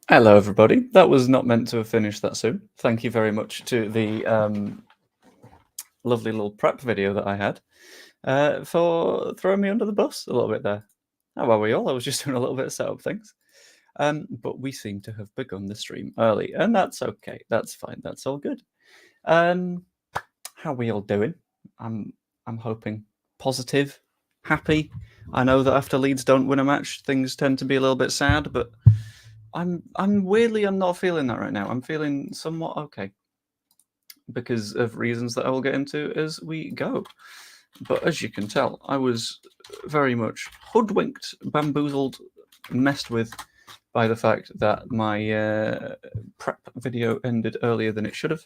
Hello, everybody. That was not meant to have finished that soon. Thank you very much to the lovely little prep video that I had for throwing me under the bus a little bit there. How are we all? I was just doing a little bit of setup things. But we seem to have begun the stream early, and that's okay. That's fine. That's all good. How are we all doing? I'm hoping positive, happy. I know that after Leeds don't win a match, things tend to be a little bit sad, but I'm weirdly not feeling that right now. I'm feeling somewhat okay because of reasons that I will get into as we go. But as you can tell, I was very much hoodwinked, bamboozled, messed with by the fact that my prep video ended earlier than it should have.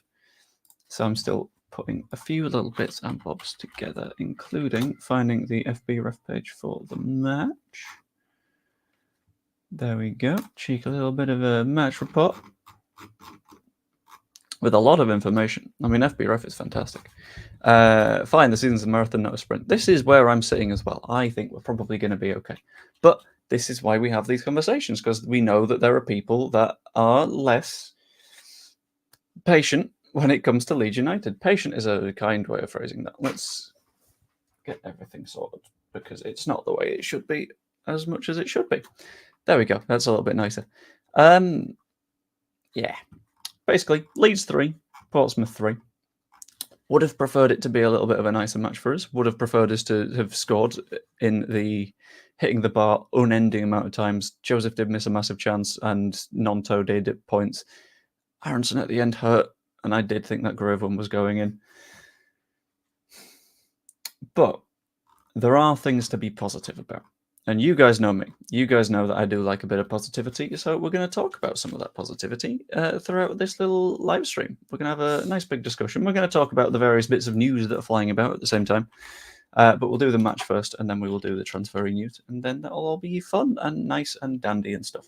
So I'm still putting a few little bits and bobs together, including finding the FB ref page for the match. There we go. Cheeky little bit of a match report with a lot of information. I mean, FB ref is fantastic. Fine, the season's a marathon, not a sprint. This is where I'm sitting as well. I think we're probably going to be okay. But this is why we have these conversations, because we know that there are people that are less patient when it comes to Leeds United. Patient is a kind way of phrasing that. Let's get everything sorted, because it's not the way it should be as much as it should be. There we go. That's a little bit nicer. Yeah. Basically, Leeds 3, Portsmouth 3. Would have preferred it to be a little bit of a nicer match for us. Would have preferred us to have scored in the hitting the bar unending amount of times. Joseph did miss a massive chance, and Nonto did at points. Aronson at the end hurt, and I did think that Grove one was going in. But there are things to be positive about. And you guys know me. You guys know that I do like a bit of positivity. So we're going to talk about some of that positivity throughout this little live stream. We're going to have a nice big discussion. We're going to talk about the various bits of news that are flying about at the same time. But we'll do the match first, and then we will do the transferring news. And then that'll all be fun and nice and dandy and stuff.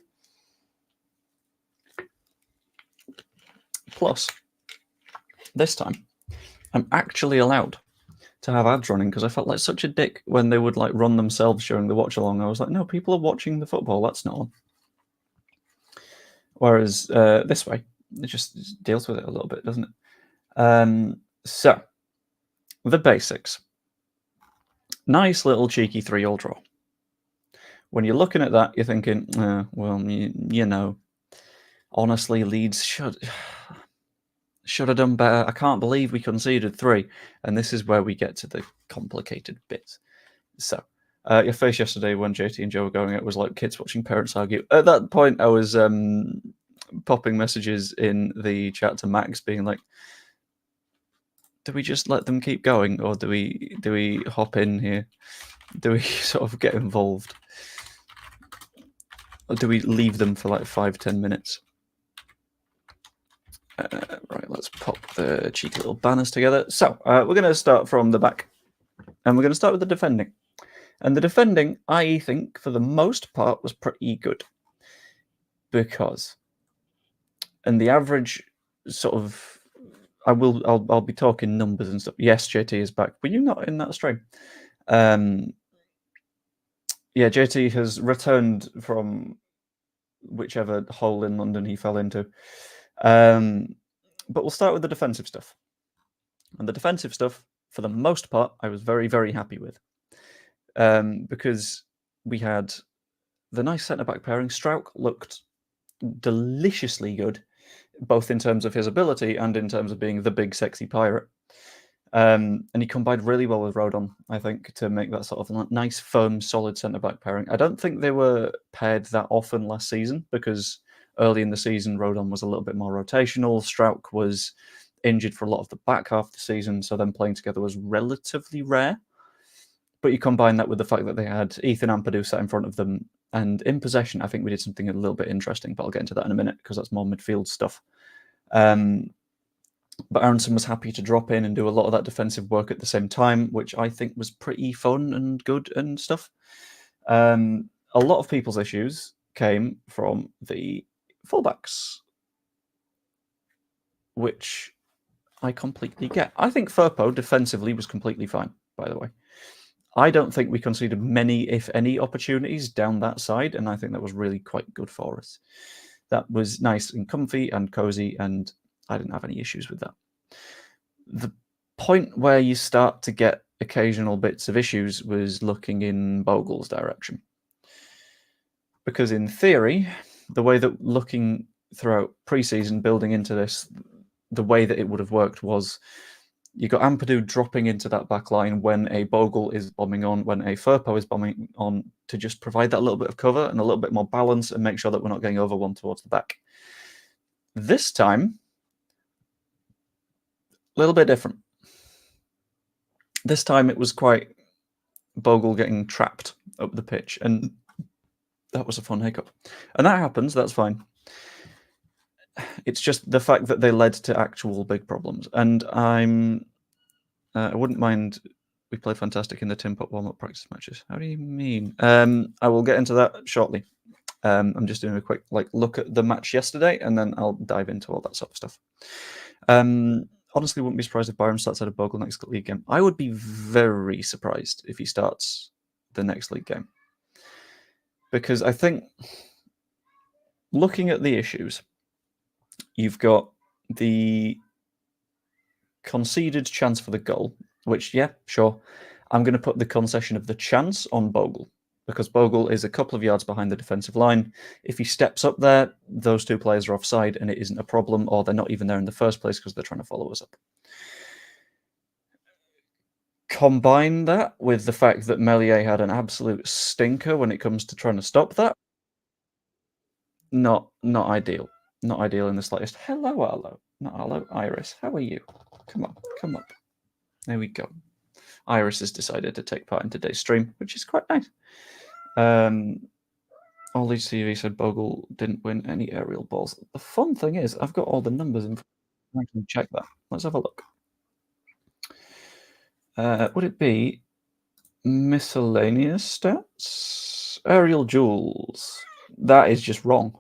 Plus, this time, I'm actually allowed to have ads running, because I felt like such a dick when they would like run themselves during the watch along. I was like, no, people are watching the football. That's not on. Whereas this way, it just deals with it a little bit, doesn't it? So, the basics. Nice little cheeky 3-all draw. When you're looking at that, you're thinking, well, you know, honestly, Leeds should have done better. I can't believe we conceded 3. And this is where we get to the complicated bits. So, your face yesterday when JT and Joe were going, it was like kids watching parents argue. At that point, I was popping messages in the chat to Max being like, do we just let them keep going, or do we hop in here? Do we sort of get involved? Or do we leave them for like 5-10 minutes? Right, let's pop the cheeky little banners together. So, we're going to start from the back. And we're going to start with the defending. And the defending, I think, for the most part, was pretty good. Because, and the average sort of, I'll be talking numbers and stuff. Yes, JT is back. Were you not in that stream? Yeah, JT has returned from whichever hole in London he fell into. But we'll start with the defensive stuff. And the defensive stuff, for the most part, I was very, very happy with. Because we had the nice centre-back pairing. Strauch looked deliciously good, both in terms of his ability and in terms of being the big, sexy pirate. And he combined really well with Rodon, I think, to make that sort of nice, firm, solid centre-back pairing. I don't think they were paired that often last season, because early in the season, Rodon was a little bit more rotational. Strauch was injured for a lot of the back half of the season, so them playing together was relatively rare. But you combine that with the fact that they had Ethan Ampadu sat in front of them, and in possession, I think we did something a little bit interesting, but I'll get into that in a minute, because that's more midfield stuff. But Aronson was happy to drop in and do a lot of that defensive work at the same time, which I think was pretty fun and good and stuff. A lot of people's issues came from the fullbacks, which I completely get. I think Firpo defensively was completely fine, by the way. I don't think we conceded many, if any, opportunities down that side, and I think that was really quite good for us. That was nice and comfy and cozy, and I didn't have any issues with that. The point where you start to get occasional bits of issues was looking in Bogle's direction. Because in theory, the way that looking throughout pre-season, building into this, the way that it would have worked was you got Ampadu dropping into that back line when a Bogle is bombing on, when a Firpo is bombing on, to just provide that little bit of cover and a little bit more balance and make sure that we're not getting over one towards the back. This time, a little bit different. This time it was quite Bogle getting trapped up the pitch, and that was a fun hiccup. And that happens, that's fine. It's just the fact that they led to actual big problems. And I wouldn't mind. We play fantastic in the Tim Pot warm-up practice matches. How do you mean? I will get into that shortly. I'm just doing a quick look at the match yesterday, and then I'll dive into all that sort of stuff. Honestly, wouldn't be surprised if Byram starts out of Bogle next league game. I would be very surprised if he starts the next league game. Because I think, looking at the issues, you've got the conceded chance for the goal, which, yeah, sure. I'm going to put the concession of the chance on Bogle, because Bogle is a couple of yards behind the defensive line. If he steps up there, those two players are offside and it isn't a problem, or they're not even there in the first place because they're trying to follow us up. Combine that with the fact that Meslier had an absolute stinker when it comes to trying to stop that. Not ideal. Not ideal in the slightest. Hello, Arlo. Not Arlo, Iris. How are you? Come on, come up. There we go. Iris has decided to take part in today's stream, which is quite nice. All these TV said Bogle didn't win any aerial balls. The fun thing is, I've got all the numbers in front. I can check that. Let's have a look. Would it be miscellaneous stats? Aerial duels. That is just wrong.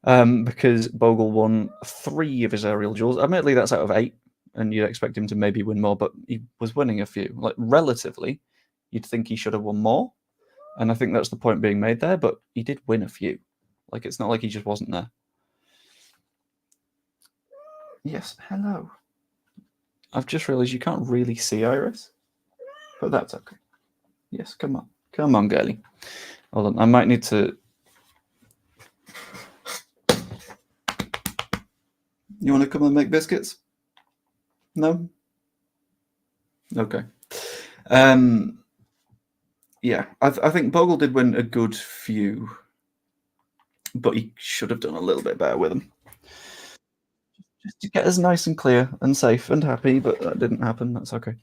Because Bogle won 3 of his aerial duels. Admittedly, that's out of 8, and you'd expect him to maybe win more, but he was winning a few. Like, relatively, you'd think he should have won more, and I think that's the point being made there, but he did win a few. Like, it's not like he just wasn't there. Yes, hello. I've just realised you can't really see Iris, but that's okay. Yes, come on. Come on, girlie. Hold on, I might need to... You want to come and make biscuits? No? Okay. Yeah, I think Bogle did win a good few, but he should have done a little bit better with them. Just to get us nice and clear and safe and happy, but that didn't happen. That's okay.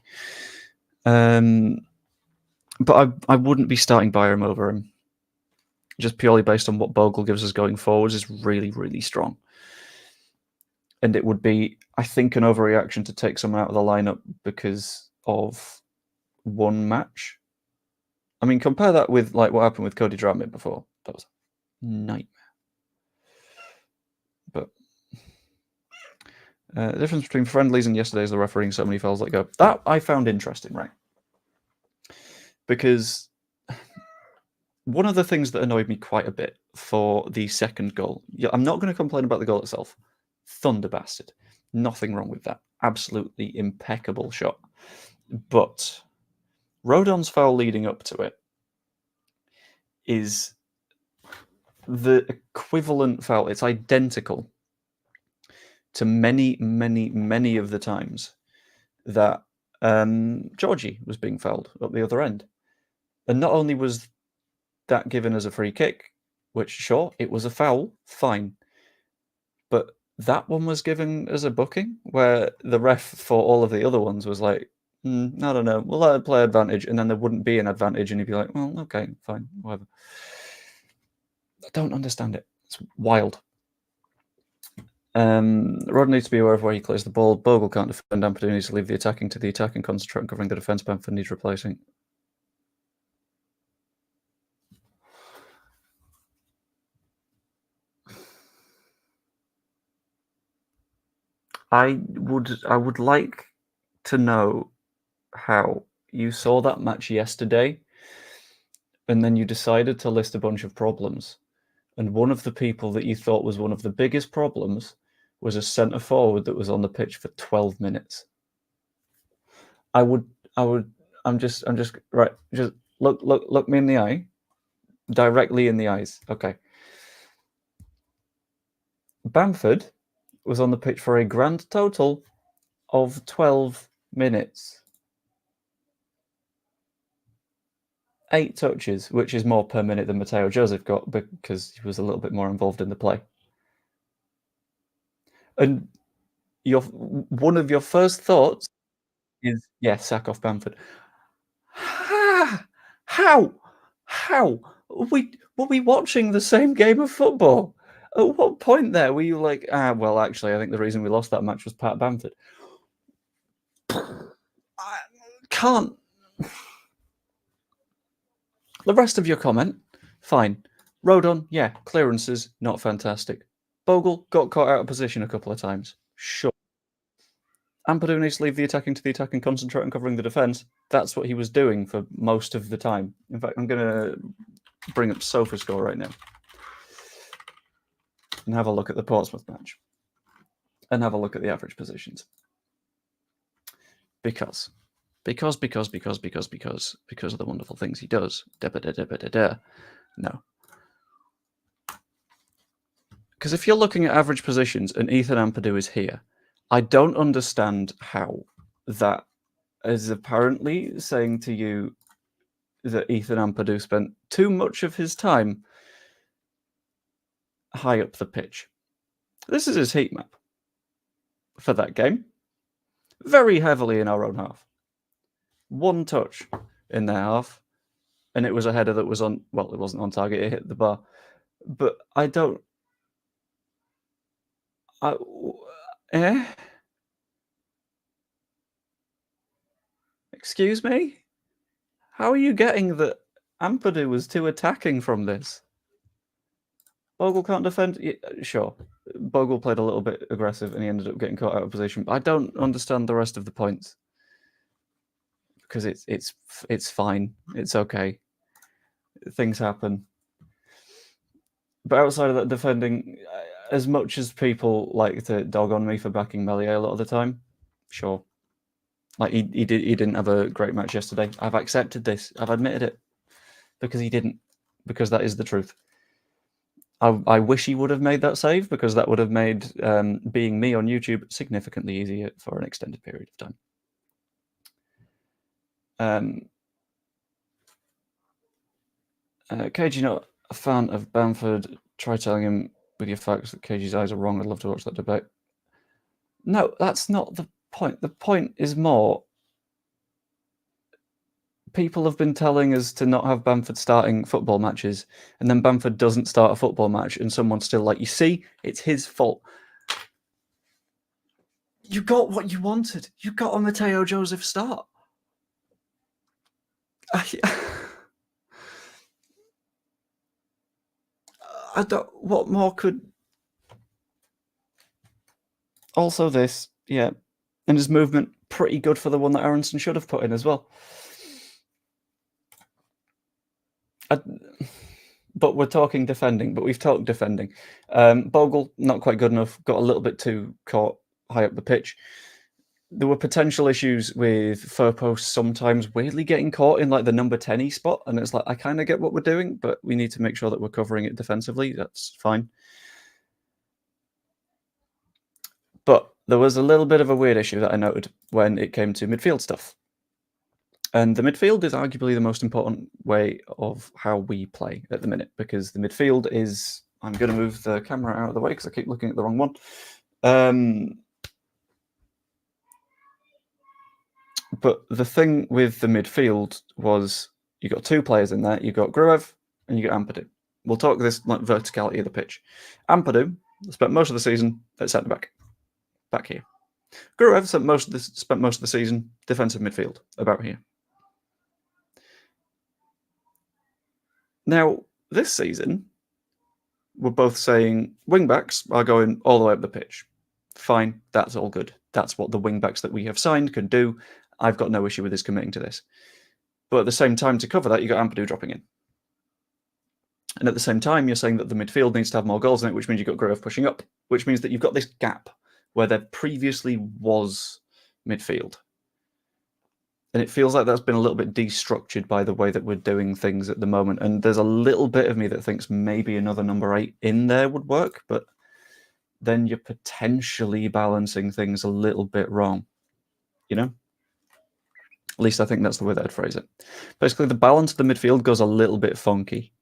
But I wouldn't be starting Byram over him, just purely based on what Bogle gives us going forwards is really, really strong. And it would be, I think, an overreaction to take someone out of the lineup because of one match. I mean, compare that with what happened with Cody Dramit before. That was a nightmare. But the difference between friendlies and yesterday's the refereeing so many fouls let go. That I found interesting, right? Because one of the things that annoyed me quite a bit for the second goal, I'm not going to complain about the goal itself. Thunder bastard. Nothing wrong with that. Absolutely impeccable shot. But Rodon's foul leading up to it is the equivalent foul. It's identical to many, many, many of the times that Georgie was being fouled up the other end. And not only was that given as a free kick, which, sure, it was a foul, fine. But that one was given as a booking, where the ref for all of the other ones was like, I don't know, we'll let it play advantage, and then there wouldn't be an advantage, and he'd be like, well, okay, fine, whatever. I don't understand it. It's wild. Rod needs to be aware of where he clears the ball. Bogle can't defend. Ampadu needs to leave the attacking to the attack and concentrate on covering the defence. Bamford needs replacing. I would like to know how you saw that match yesterday and then you decided to list a bunch of problems and one of the people that you thought was one of the biggest problems was a centre forward that was on the pitch for 12 minutes. I'm just right. Just look me in the eye, directly in the eyes. Okay. Bamford was on the pitch for a grand total of 12 minutes. 8 touches, which is more per minute than Mateo Joseph got because he was a little bit more involved in the play. And one of your first thoughts is, yeah, sack off Bamford. How? Were we watching the same game of football? At what point there were you like, well, actually, I think the reason we lost that match was Pat Bamford. I can't. The rest of your comment, fine. Rodon, yeah, clearances, not fantastic. Bogle got caught out of position a couple of times. Sure. Ampadu needs to leave the attacking to the attack and concentrate on covering the defence. That's what he was doing for most of the time. In fact, I'm going to bring up SofaScore right now and have a look at the Portsmouth match and have a look at the average positions. Because of the wonderful things he does. No. Because if you're looking at average positions and Ethan Ampadu is here, I don't understand how that is apparently saying to you that Ethan Ampadu spent too much of his time high up the pitch. This is his heat map for that game. Very heavily in our own half. 1 touch in their half, and it was a header that was on, well, it wasn't on target, it hit the bar. But I don't... Excuse me? How are you getting that Ampadu was too attacking from this? Bogle can't defend? Yeah, sure. Bogle played a little bit aggressive and he ended up getting caught out of position. But I don't understand the rest of the points. Because it's fine. It's okay. Things happen. But outside of that defending, as much as people like to dog on me for backing Meslier a lot of the time, sure. Like he didn't have a great match yesterday. I've accepted this. I've admitted it. Because he didn't. Because that is the truth. I wish he would have made that save because that would have made being me on YouTube significantly easier for an extended period of time. KG not a fan of Bamford. Try telling him with your facts that KG's eyes are wrong. I'd love to watch that debate. No, that's not the point. The point is more people have been telling us to not have Bamford starting football matches, and then Bamford doesn't start a football match, and someone's still like, you see, it's his fault. You got what you wanted. You got a Mateo Joseph start. I don't... What more could... Also this, yeah. And his movement, pretty good for the one that Aronson should have put in as well. But we're talking defending, but we've talked defending. Bogle, not quite good enough, got a little bit too caught high up the pitch. There were potential issues with Furpo sometimes weirdly getting caught in like the number 10-y spot, and it's like, I kind of get what we're doing, but we need to make sure that we're covering it defensively. That's fine. But there was a little bit of a weird issue that I noted when it came to midfield stuff. And the midfield is arguably the most important way of how we play at the minute, because the midfield is... I'm going to move the camera out of the way because I keep looking at the wrong one. But the thing with the midfield was you got 2 players in there. You got Gruev and you got Ampadu. We'll talk this like verticality of the pitch. Ampadu spent most of the season at centre back here. Gruev spent most of the season defensive midfield, about here. Now, this season, we're both saying wing-backs are going all the way up the pitch. Fine, that's all good. That's what the wing-backs that we have signed can do. I've got no issue with us committing to this. But at the same time, to cover that, you got Ampadu dropping in. And at the same time, you're saying that the midfield needs to have more goals in it, which means you've got Grove pushing up, which means that you've got this gap where there previously was midfield. And it feels like that's been a little bit destructured by the way that we're doing things at the moment. And there's a little bit of me that thinks maybe another number 8 in there would work, but then you're potentially balancing things a little bit wrong, you know? At least I think that's the way that I'd phrase it. Basically, the balance of the midfield goes a little bit funky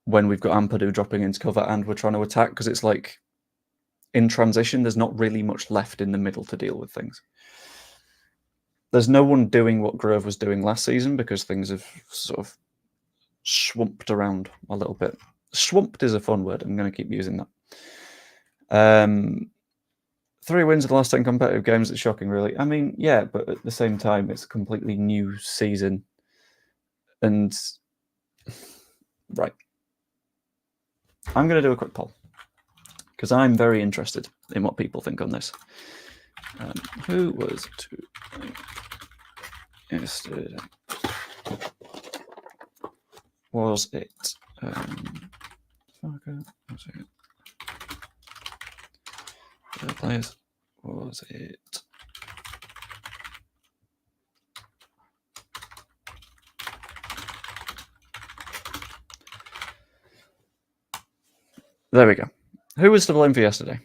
when we've got Ampadu dropping into cover and we're trying to attack, because it's like in transition, there's not really much left in the middle to deal with things. There's no one doing what Grove was doing last season because things have sort of swamped around a little bit. Swamped is a fun word. I'm going to keep using that. 3 wins in the last 10 competitive games. It's shocking, really. I mean, yeah, but at the same time, it's a completely new season. And, right. I'm going to do a quick poll because I'm very interested in what people think on this. Who was to yesterday? Was it? Was it? The players? Was it? There we go. Who was to blame for yesterday?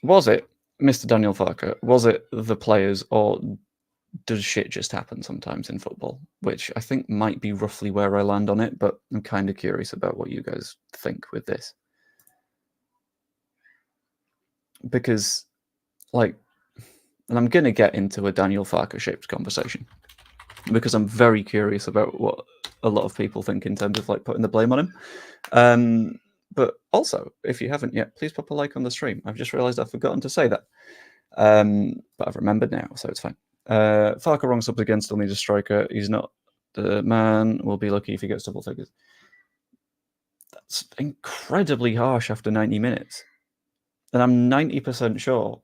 Was it Mr. Daniel Farker? Was it the players, or does shit just happen sometimes in football? Which I think might be roughly where I land on it, but I'm kind of curious about what you guys think with this. Because, like, and I'm going to get into a Daniel Farker-shaped conversation, because I'm very curious about what a lot of people think in terms of, like, putting the blame on him. But also, if you haven't yet, please pop a like on the stream. I've just realised I've forgotten to say that. But I've remembered now, so it's fine. Farker wrong subs again, still needs a striker. He's not the man. We'll be lucky if he gets double figures. That's incredibly harsh after 90 minutes. And I'm 90% sure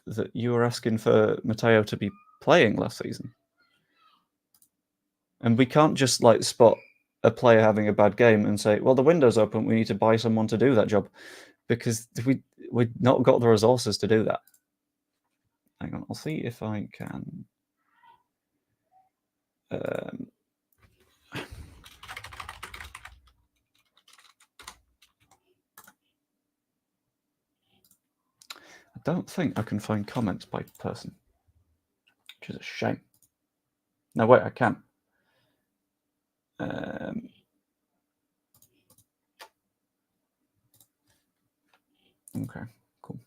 that you were asking for Matteo to be playing last season. And we can't just, like, spot a player having a bad game and say, well, the window's open, we need to buy someone to do that job, because we've not got the resources to do that. Hang on, I'll see if I can. I don't think I can find comments by person, which is a shame. No, wait, I can. Okay, cool.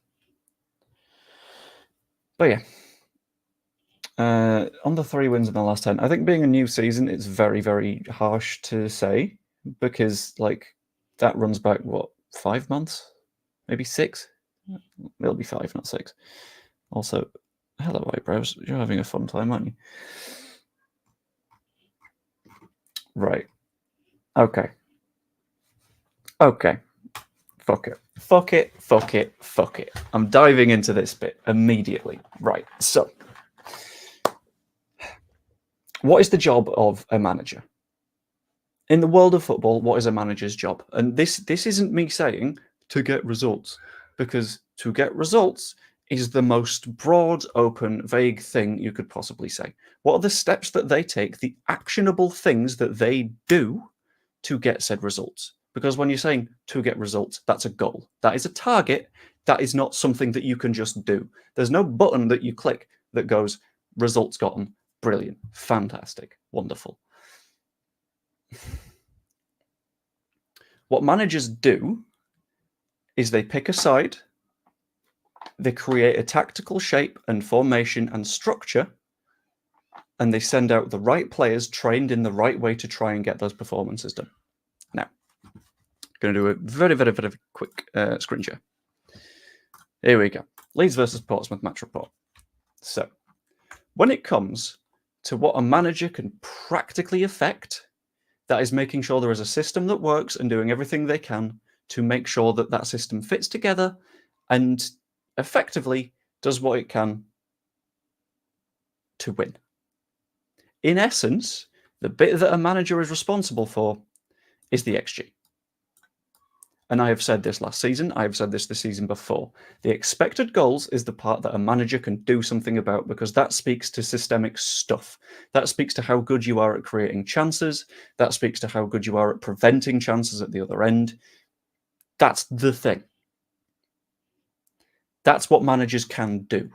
But yeah, on the 3 wins in the last 10, I think being a new season, it's very, very harsh to say, because, like, that runs back, what, 5 months? Maybe 6? It'll be 5, not 6. Also, hello, eyebrows. You're having a fun time, aren't you? Right. Okay. Fuck it. I'm diving into this bit immediately. Right. So, what is the job of a manager? In the world of football, what is a manager's job? And this isn't me saying to get results, because to get results is the most broad, open, vague thing you could possibly say. What are the steps that they take, the actionable things that they do to get said results? Because when you're saying to get results, that's a goal. That is a target. That is not something that you can just do. There's no button that you click that goes, results gotten, brilliant, fantastic, wonderful. What managers do is they pick a side, they create a tactical shape and formation and structure, and they send out the right players trained in the right way to try and get those performances done. Now, I'm going to do a very, very, very quick screen share. Here we go. Leeds versus Portsmouth match report. So, when it comes to what a manager can practically affect, that is making sure there is a system that works and doing everything they can to make sure that that system fits together and effectively does what it can to win. In essence, the bit that a manager is responsible for is the XG. and I have said this last season, I have said this the season before, the expected goals is the part that a manager can do something about, because that speaks to systemic stuff. That speaks to how good you are at creating chances. That speaks to how good you are at preventing chances at the other end. That's the thing. That's what managers can do.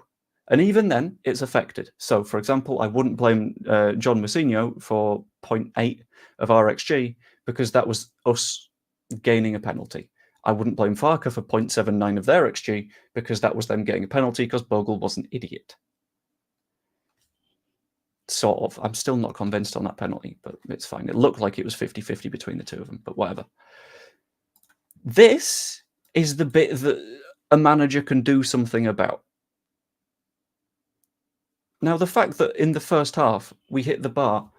And even then, it's affected. So, for example, I wouldn't blame John Mousinho for 0.8 of RXG, because that was us gaining a penalty. I wouldn't blame Farke for 0.79 of their XG, because that was them getting a penalty because Bogle was an idiot. Sort of. I'm still not convinced on that penalty, but it's fine. It looked like it was 50-50 between the two of them, but whatever. This is the bit that a manager can do something about. Now, the fact that in the first half we hit the bar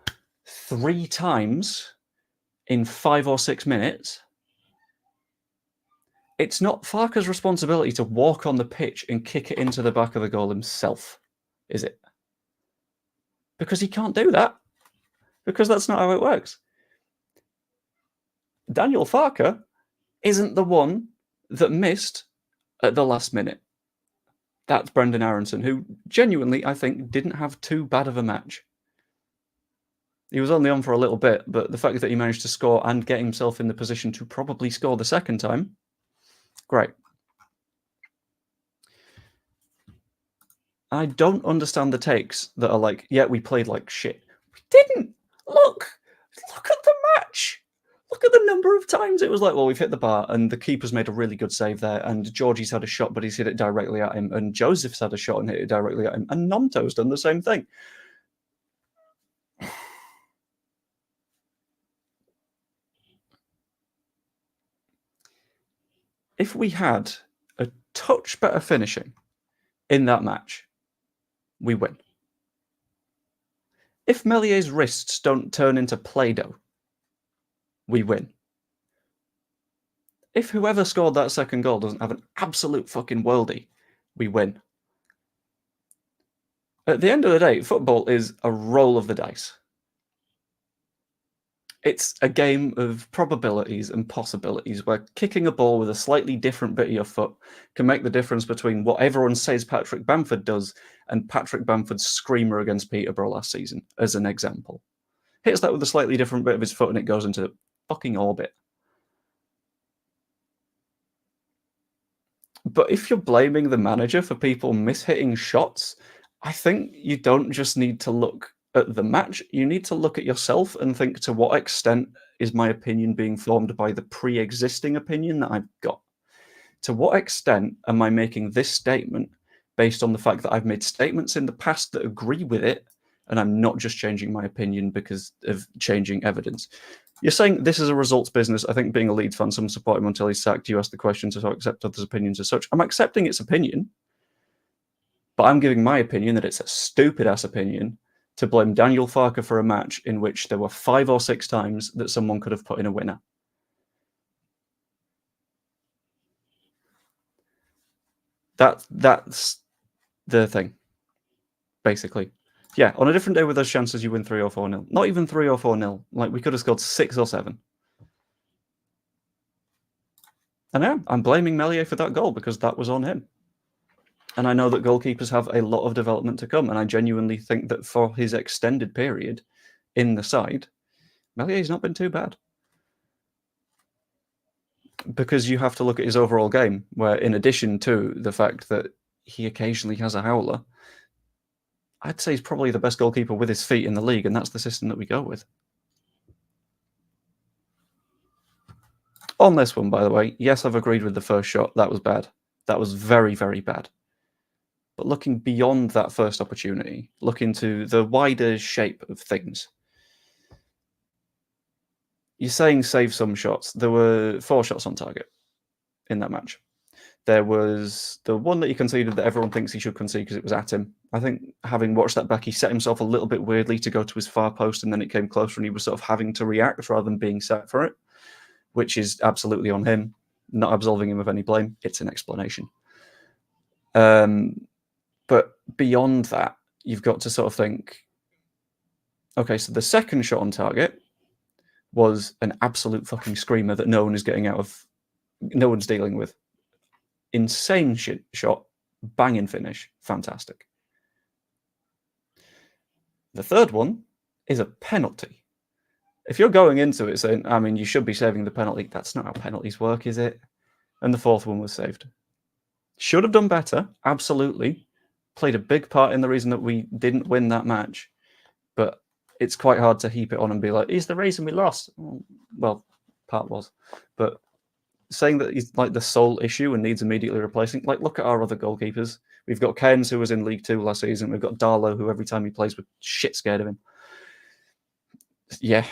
3 times in 5 or 6 minutes, it's not Farke's responsibility to walk on the pitch and kick it into the back of the goal himself, is it? Because he can't do that, because that's not how it works. Daniel Farke isn't the one that missed at the last minute. That's Brendan Aronson, who genuinely, I think, didn't have too bad of a match. He was only on for a little bit, but the fact that he managed to score and get himself in the position to probably score the second time, great. I don't understand the takes that are like, yeah, we played like shit. We didn't. Look at the match. Look at the number of times it was like, well, we've hit the bar, and the keeper's made a really good save there, and Georgie's had a shot, but he's hit it directly at him, and Joseph's had a shot and hit it directly at him, and Nomto's done the same thing. If we had a touch better finishing in that match, we win. If Mellier's wrists don't turn into Play-Doh, we win. If whoever scored that second goal doesn't have an absolute fucking worldie, we win. At the end of the day, football is a roll of the dice. It's a game of probabilities and possibilities, where kicking a ball with a slightly different bit of your foot can make the difference between what everyone says Patrick Bamford does and Patrick Bamford's screamer against Peterborough last season, as an example. Hits that with a slightly different bit of his foot and it goes into fucking orbit. But if you're blaming the manager for people mishitting shots, I think you don't just need to look at the match. You need to look at yourself and think, to what extent is my opinion being formed by the pre-existing opinion that I've got? To what extent am I making this statement based on the fact that I've made statements in the past that agree with it, and I'm not just changing my opinion because of changing evidence? You're saying this is a results business. I think, being a Leeds fan, some support him until he's sacked. You ask the question, so I accept others' opinions as such. I'm accepting its opinion, but I'm giving my opinion that it's a stupid-ass opinion to blame Daniel Farke for a match in which there were 5 or 6 times that someone could have put in a winner. That's the thing, basically. Yeah, on a different day with those chances, you win 3 or 4-0. Not even 3 or 4-0. Like, we could have scored 6 or 7. And I'm blaming Meslier for that goal, because that was on him. And I know that goalkeepers have a lot of development to come, and I genuinely think that for his extended period in the side, Mellier's not been too bad. Because you have to look at his overall game, where in addition to the fact that he occasionally has a howler, I'd say he's probably the best goalkeeper with his feet in the league, and that's the system that we go with. On this one, by the way, yes, I've agreed with the first shot. That was bad. That was very, very bad. But looking beyond that first opportunity, look into the wider shape of things. You're saying save some shots. There were 4 shots on target in that match. There was the one that he conceded that everyone thinks he should concede because it was at him. I think, having watched that back, he set himself a little bit weirdly to go to his far post, and then it came closer and he was sort of having to react rather than being set for it, which is absolutely on him. Not absolving him of any blame. It's an explanation. But beyond that, you've got to sort of think, okay, so the second shot on target was an absolute fucking screamer that no one is getting out of no one's dealing with. Insane shot, banging finish, fantastic. The third one is a penalty. If you're going into it saying, I mean, you should be saving the penalty, that's not how penalties work, is it? And the fourth one was saved. Should have done better, absolutely. Played a big part in the reason that we didn't win that match. But it's quite hard to heap it on and be like, he's the reason we lost. Well, part was. But saying that he's like the sole issue and needs immediately replacing, like, look at our other goalkeepers. We've got Keynes, who was in League Two last season. We've got Darlow, who every time he plays, we're shit scared of him. Yeah,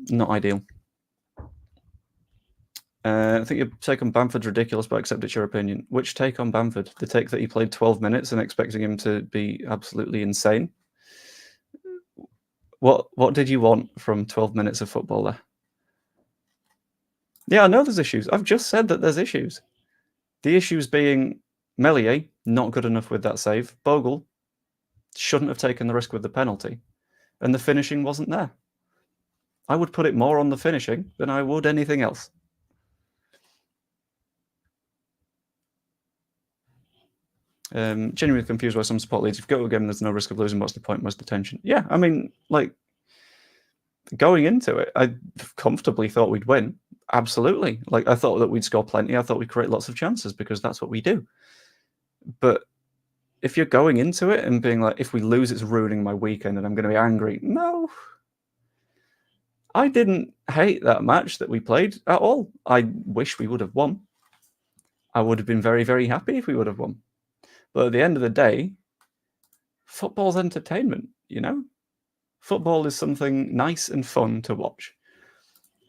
not ideal. I think your take on Bamford's ridiculous, but I accept it's your opinion. Which take on Bamford? The take that he played 12 minutes and expecting him to be absolutely insane? What did you want from 12 minutes of football there? Yeah, I know there's issues. I've just said that there's issues. The issues being Meslier, not good enough with that save. Bogle shouldn't have taken the risk with the penalty. And the finishing wasn't there. I would put it more on the finishing than I would anything else. Genuinely confused why some support Leeds. If you go to a game and there's no risk of losing, what's the point? Where's the tension? Yeah, I mean, like, going into it, I comfortably thought we'd win. Absolutely. Like, I thought that we'd score plenty. I thought we'd create lots of chances because that's what we do. But if you're going into it and being like, if we lose, it's ruining my weekend and I'm going to be angry. No. I didn't hate that match that we played at all. I wish we would have won. I would have been very, very happy if we would have won. But at the end of the day, football's entertainment, you know? Football is something nice and fun to watch.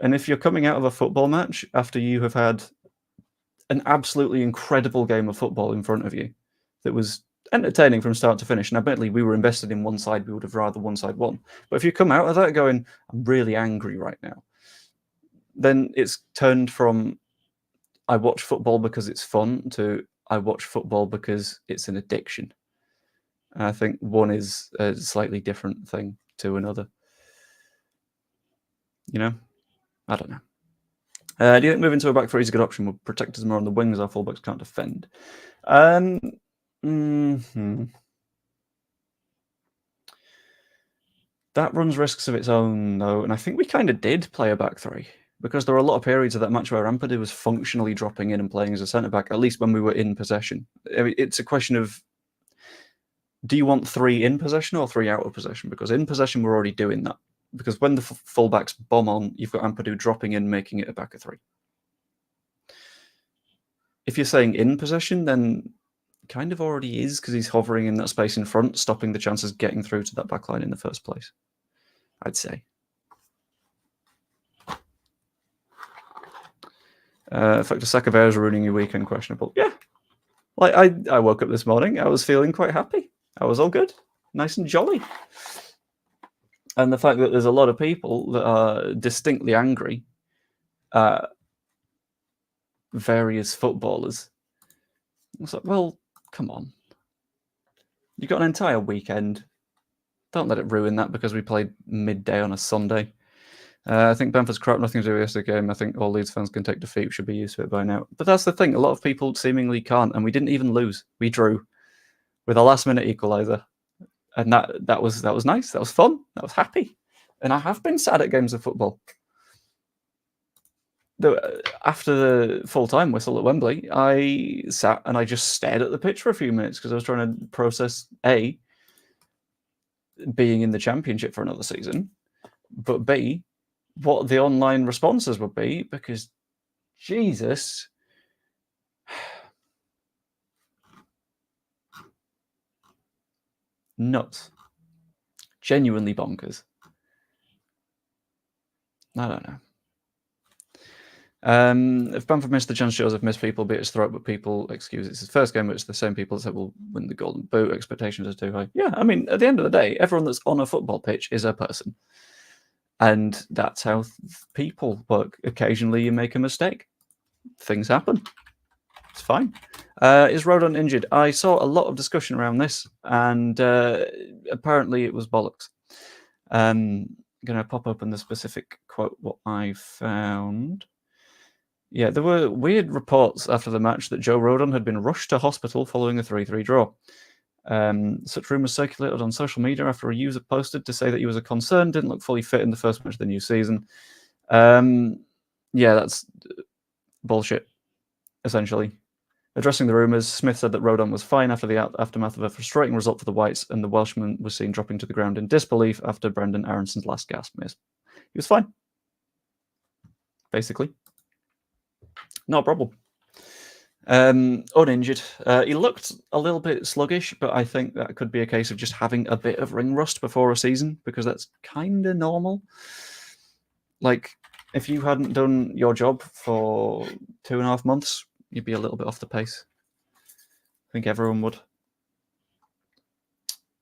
And if you're coming out of a football match after you have had an absolutely incredible game of football in front of you that was entertaining from start to finish, and admittedly we were invested in one side, we would have rather one side won. But if you come out of that going, I'm really angry right now, then it's turned from I watch football because it's fun to I watch football because it's an addiction. And I think one is a slightly different thing to another. You know? I don't know. Do you think moving to a back three is a good option? Will protect us more on the wings, our fullbacks can't defend? That runs risks of its own, though, and I think we kind of did play a back three because there were a lot of periods of that match where Ampadu was functionally dropping in and playing as a centre-back, at least when we were in possession. I mean, it's a question of, do you want three in possession or three out of possession? Because in possession, we're already doing that. Because when the fullbacks bomb on, you've got Ampadu dropping in, making it a back of three. If you're saying in possession, then kind of already is because he's hovering in that space in front, stopping the chances getting through to that back line in the first place, I'd say. In fact, a sack of hours ruining your weekend, questionable. Yeah. Like, I woke up this morning, I was feeling quite happy. I was all good. Nice and jolly. And the fact that there's a lot of people that are distinctly angry at various footballers. It's like, well, come on. You've got an entire weekend. Don't let it ruin that because we played midday on a Sunday. I think Bamford's crap, nothing to do with yesterday's game. I think all Leeds fans can take defeat. We should be used to it by now. But that's the thing. A lot of people seemingly can't. And we didn't even lose. We drew with a last-minute equaliser. And that was nice. That was fun. That was happy. And I have been sad at games of football. After the full-time whistle at Wembley, I sat and I just stared at the pitch for a few minutes because I was trying to process, A, being in the Championship for another season, but B, what the online responses would be, because Jesus, nuts, genuinely bonkers. I don't know. If Bamford missed the chance, Joseph missed people, beat his throat, but people excuse it's his first game, which the same people that will win the Golden Boot. Expectations are too high. Yeah, I mean, at the end of the day, everyone that's on a football pitch is a person. And that's how people work. Occasionally you make a mistake. Things happen. It's fine. Is Rodon injured? I saw a lot of discussion around this, and apparently it was bollocks. I'm going to pop open the specific quote, what I found. Yeah, there were weird reports after the match that Joe Rodon had been rushed to hospital following a 3-3 draw. Such rumours circulated on social media after a user posted to say that he was a concern, didn't look fully fit in the first match of the new season. Yeah, that's bullshit, essentially. Addressing the rumours, Smith said that Rodon was fine after the aftermath of a frustrating result for the Whites, and the Welshman was seen dropping to the ground in disbelief after Brendan Aronson's last gasp miss. He was fine, basically. No problem. Uninjured. He looked a little bit sluggish, but I think that could be a case of just having a bit of ring rust before a season, because that's kind of normal. Like, if you hadn't done your job for 2.5 months, you'd be a little bit off the pace. I think everyone would.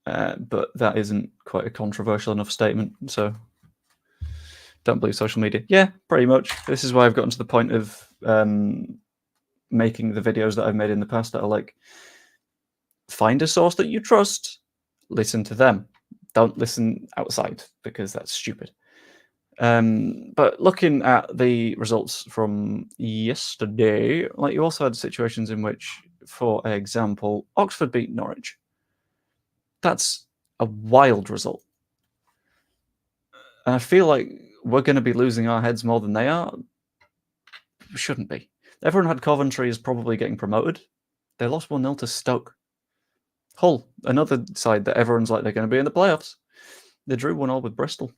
But that isn't quite a controversial enough statement, so don't believe social media. Yeah, pretty much. This is why I've gotten to the point of making the videos that I've made in the past that are like, find a source that you trust, listen to them. Don't listen outside, because that's stupid. But looking at the results from yesterday, like, you also had situations in which, for example, Oxford beat Norwich. That's a wild result. And I feel like we're going to be losing our heads more than they are. We shouldn't be. Everyone had Coventry as probably getting promoted. They lost 1-0 to Stoke. Hull, another side that everyone's like they're going to be in the playoffs. They drew 1-1 with Bristol.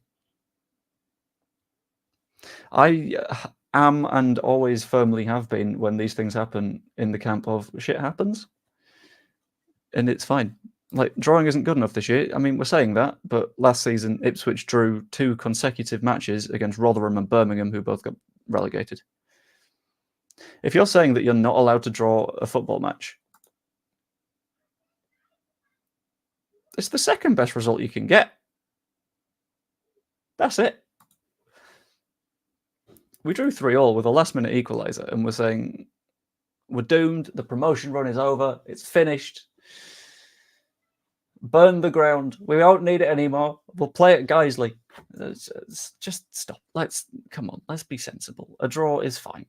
I am and always firmly have been, when these things happen, in the camp of shit happens. And it's fine. Like, drawing isn't good enough this year. I mean, we're saying that, but last season, Ipswich drew 2 consecutive matches against Rotherham and Birmingham, who both got relegated. If you're saying that you're not allowed to draw a football match, it's the second best result you can get. That's it. We drew 3-3 with a last-minute equaliser, and we're saying we're doomed. The promotion run is over. It's finished. Burn the ground. We don't need it anymore. We'll play at Guiseley. Just stop. Come on. Let's be sensible. A draw is fine.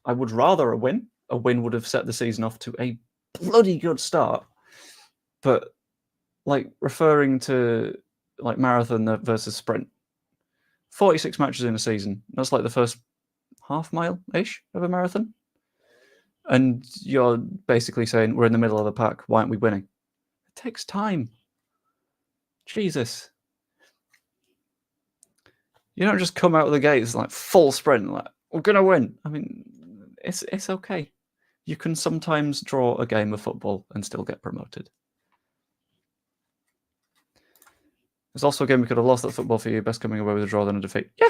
I would rather a win. A win would have set the season off to a bloody good start. But, like, referring to, like, marathon versus sprint, 46 matches in a season. That's like the first half mile-ish of a marathon. And you're basically saying we're in the middle of the pack. Why aren't we winning? It takes time. Jesus. You don't just come out of the gates like full sprint, like, we're going to win. I mean, it's okay. You can sometimes draw a game of football and still get promoted. There's also a game we could have lost at football for you. Best coming away with a draw than a defeat. Yeah,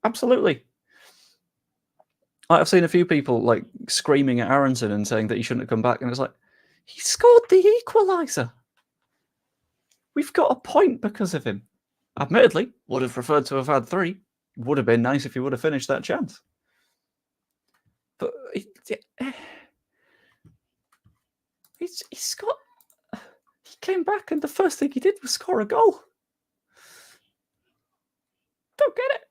absolutely. I've seen a few people like screaming at Aronson and saying that he shouldn't have come back. And it's like, he scored the equaliser. We've got a point because of him. Admittedly, would have preferred to have had 3. Would have been nice if he would have finished that chance. But he came back and the first thing he did was score a goal. Don't get it.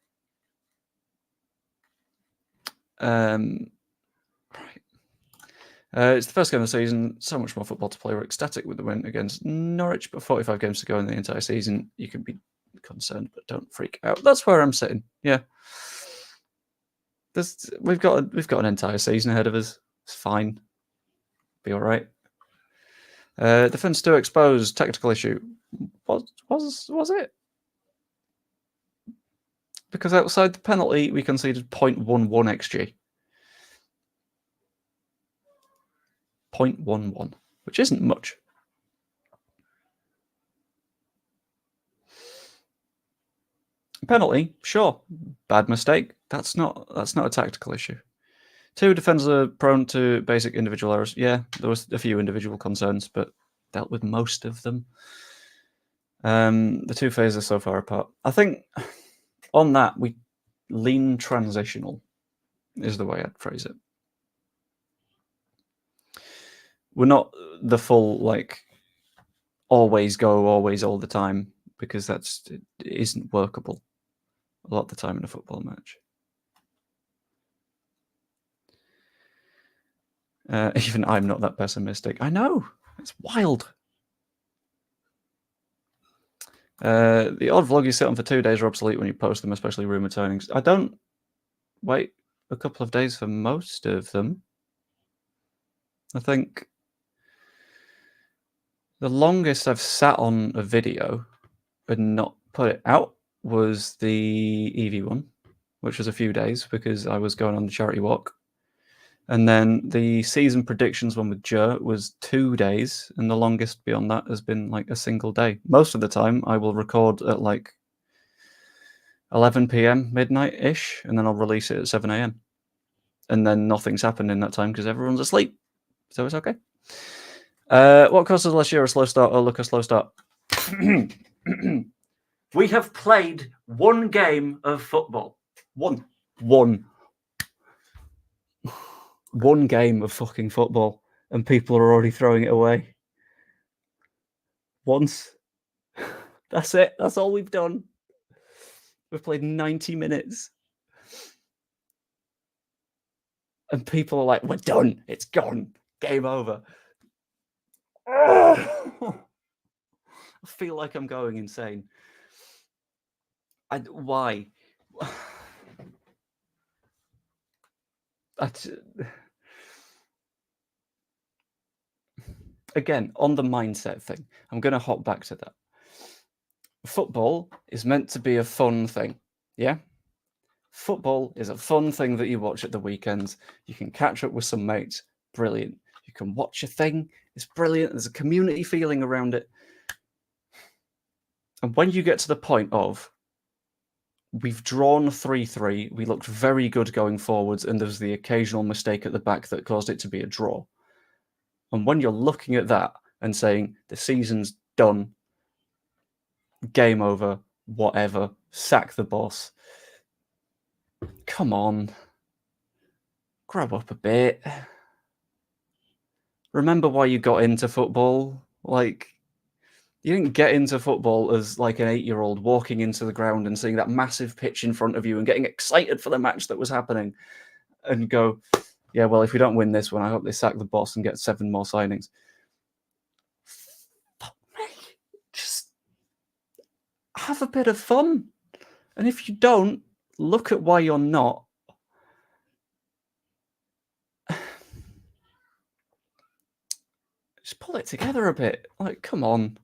Right. It's the first game of the season. So much more football to play. We're ecstatic with the win against Norwich, but 45 games to go in the entire season. You can be concerned, but don't freak out. That's where I'm sitting. Yeah. We've got an entire season ahead of us. It's fine. Be all right. Defence too exposed. Technical issue. Was it? Because outside the penalty, we conceded 0.11 XG. 0.11, which isn't much. Penalty, sure. Bad mistake. That's not a tactical issue. 2 defenders are prone to basic individual errors. Yeah, there was a few individual concerns, but dealt with most of them. The 2 phases are so far apart. I think on that, we lean transitional is the way I'd phrase it. We're not the full, like, always go, always all the time, because it isn't workable a lot of the time in a football match. Even I'm not that pessimistic. I know. It's wild. The odd vlog you sit on for 2 days are obsolete when you post them, especially rumour turnings. I don't wait a couple of days for most of them. I think the longest I've sat on a video and not put it out was the Evie one, which was a few days because I was going on the charity walk. And then the season predictions one with Jer was 2 days, and the longest beyond that has been like a single day. Most of the time, I will record at like 11 p.m, midnight-ish, and then I'll release it at 7 a.m. And then nothing's happened in that time because everyone's asleep. So it's okay. What causes last year a slow start? Oh, look, a slow start. We have played one game of football. One game of fucking football, and people are already throwing it away. Once. That's it. That's all we've done. We've played 90 minutes. And people are like, we're done. It's gone. Game over. I feel like I'm going insane. Why? Again, on the mindset thing, I'm going to hop back to that. Football is meant to be a fun thing, yeah? Football is a fun thing that you watch at the weekends. You can catch up with some mates. Brilliant. You can watch a thing. It's brilliant. There's a community feeling around it. And when you get to the point of, we've drawn 3-3, we looked very good going forwards, and there's the occasional mistake at the back that caused it to be a draw. And when you're looking at that and saying, the season's done, game over, whatever, sack the boss, come on, grow up a bit. Remember why you got into football. Like, you didn't get into football as like an 8-year-old walking into the ground and seeing that massive pitch in front of you and getting excited for the match that was happening and go, yeah, well, if we don't win this one, I hope they sack the boss and get 7 more signings. Fuck me. Just have a bit of fun. And if you don't, look at why you're not. Just pull it together a bit. Like, come on.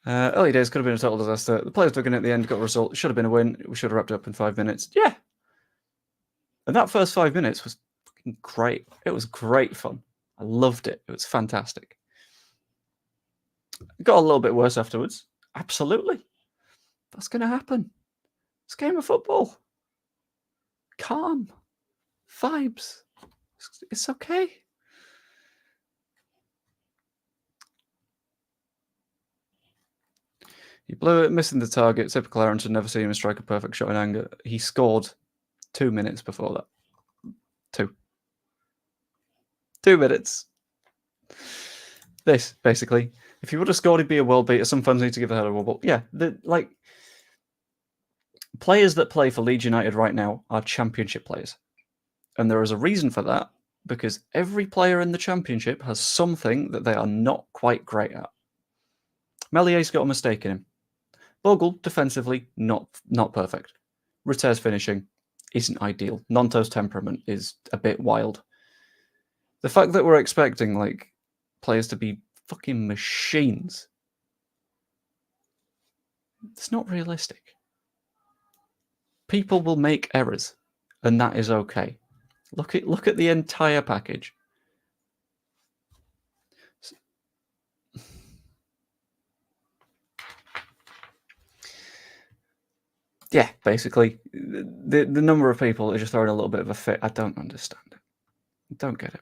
Early days could have been a total disaster. The players took in at the end, got a result. Should have been a win. We should have wrapped it up in 5 minutes. Yeah. And that first 5 minutes was fucking great. It was great fun. I loved it. It was fantastic. It got a little bit worse afterwards. Absolutely. That's going to happen. It's a game of football. Calm. Vibes. It's okay. He blew it, missing the target. Typical Aaron to never see him strike a perfect shot in anger. He scored 2 minutes before that. 2 minutes. This, basically. If he would have scored, he'd be a world beater. Some fans need to give the head a wobble. Yeah, players that play for Leeds United right now are championship players. And there is a reason for that, because every player in the championship has something that they are not quite great at. Mellier's got a mistake in him. Bogle, defensively, not perfect. Ritter's finishing isn't ideal. Nonto's temperament is a bit wild. The fact that we're expecting like players to be fucking machines, it's not realistic. People will make errors, and that is okay. Look at the entire package. Yeah, basically, the number of people are just throwing a little bit of a fit. I don't understand it. I don't get it.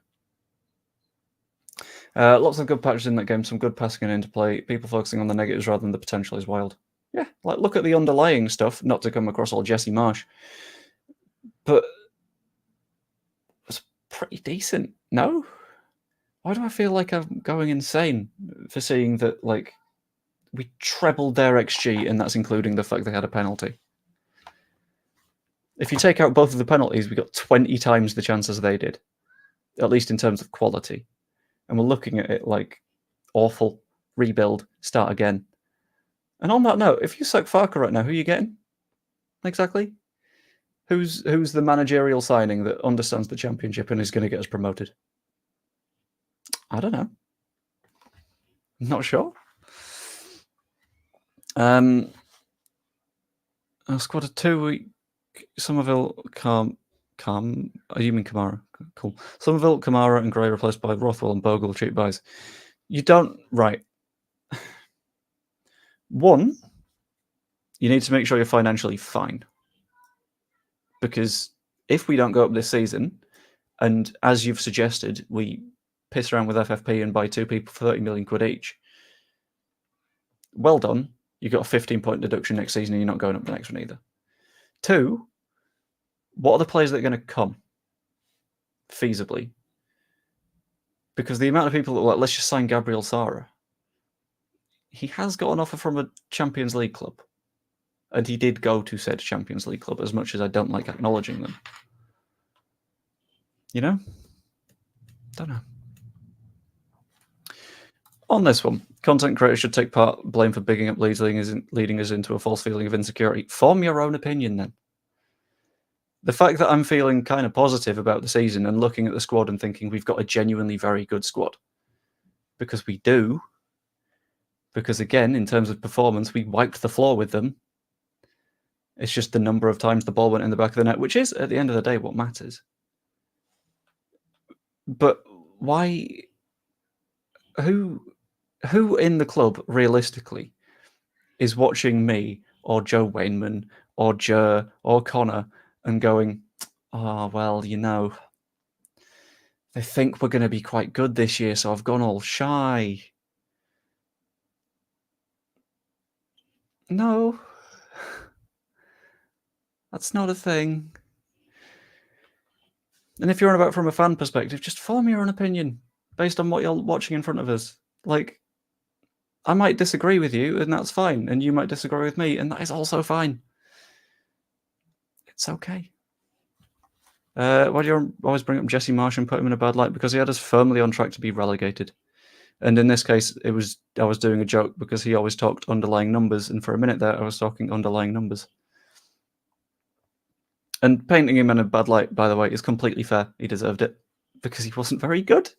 Lots of good patches in that game, some good passing and interplay. People focusing on the negatives rather than the potential is wild. Yeah, like look at the underlying stuff, not to come across all Jesse Marsh. But it's pretty decent, no? Why do I feel like I'm going insane for seeing that, like, we trebled their XG, and that's including the fact they had a penalty? If you take out both of the penalties, we got 20 times the chances they did, at least in terms of quality. And we're looking at it like awful, rebuild, start again. And on that note, if you suck Farker right now, who are you getting? Exactly? Who's the managerial signing that understands the Championship and is going to get us promoted? I don't know. Not sure. A squad of 2 week Somerville, Calm. Oh, you mean Kamara? Cool. Somerville, Kamara, and Gray replaced by Rothwell and Bogle, cheap buys. You don't. Right. One, you need to make sure you're financially fine. Because if we don't go up this season, and as you've suggested, we piss around with FFP and buy 2 people for 30 million quid each, well done. You got a 15-point deduction next season and you're not going up the next one either. 2, what are the players that are going to come feasibly? Because the amount of people that were like, let's just sign Gabriel Sara. He has got an offer from a Champions League club. And he did go to said Champions League club, as much as I don't like acknowledging them. You know? Don't know. On this one, content creators should take part blame for bigging up Leeds, leading us into a false feeling of insecurity. Form your own opinion, then. The fact that I'm feeling kind of positive about the season and looking at the squad and thinking we've got a genuinely very good squad. Because we do. Because, again, in terms of performance, we wiped the floor with them. It's just the number of times the ball went in the back of the net, which is, at the end of the day, what matters. But why... Who in the club, realistically, is watching me or Joe Wainman or Jer or Connor and going, oh, well, you know, they think we're going to be quite good this year, so I've gone all shy. No. That's not a thing. And if you're on about from a fan perspective, just form your own opinion based on what you're watching in front of us. Like, I might disagree with you, and that's fine. And you might disagree with me, and that is also fine. It's okay. Why do you always bring up Jesse Marsh and put him in a bad light? Because he had us firmly on track to be relegated. And in this case, I was doing a joke because he always talked underlying numbers, and for a minute there, I was talking underlying numbers. And painting him in a bad light, by the way, is completely fair. He deserved it because he wasn't very good.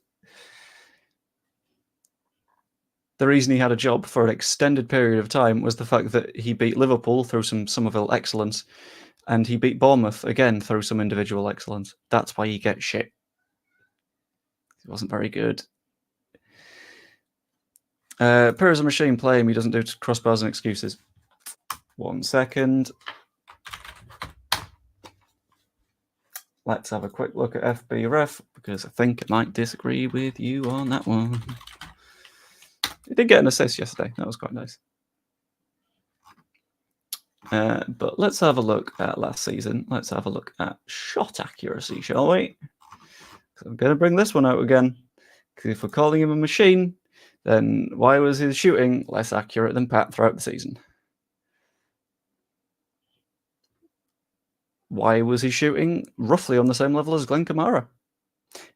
The reason he had a job for an extended period of time was the fact that he beat Liverpool through some Somerville excellence, and he beat Bournemouth, again, through some individual excellence. That's why he gets shit. He wasn't very good. Pyrrha's a machine, play him. He doesn't do crossbars and excuses. 1 second. Let's have a quick look at FB Ref, because I think I might disagree with you on that one. He did get an assist yesterday. That was quite nice. But let's have a look at last season. Let's have a look at shot accuracy, shall we? I'm going to bring this one out again. Because if we're calling him a machine, then why was his shooting less accurate than Pat throughout the season? Why was he shooting roughly on the same level as Glenn Kamara?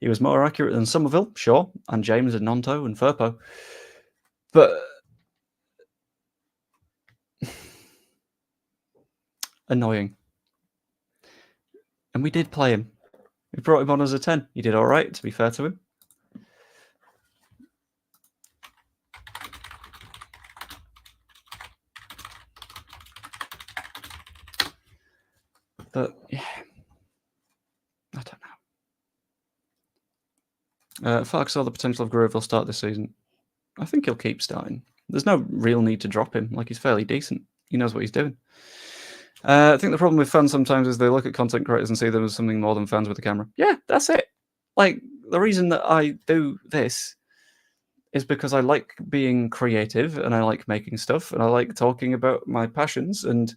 He was more accurate than Somerville, sure, and James and Nonto and Firpo. But annoying. And we did play him. We brought him on as a 10. He did all right, to be fair to him. But, yeah. I don't know. Fark saw the potential of Grove will start this season. I think he'll keep starting. There's no real need to drop him. Like, he's fairly decent. He knows what he's doing. I think the problem with fans sometimes is they look at content creators and see them as something more than fans with a camera. Yeah, that's it. Like, the reason that I do this is because I like being creative and I like making stuff and I like talking about my passions, and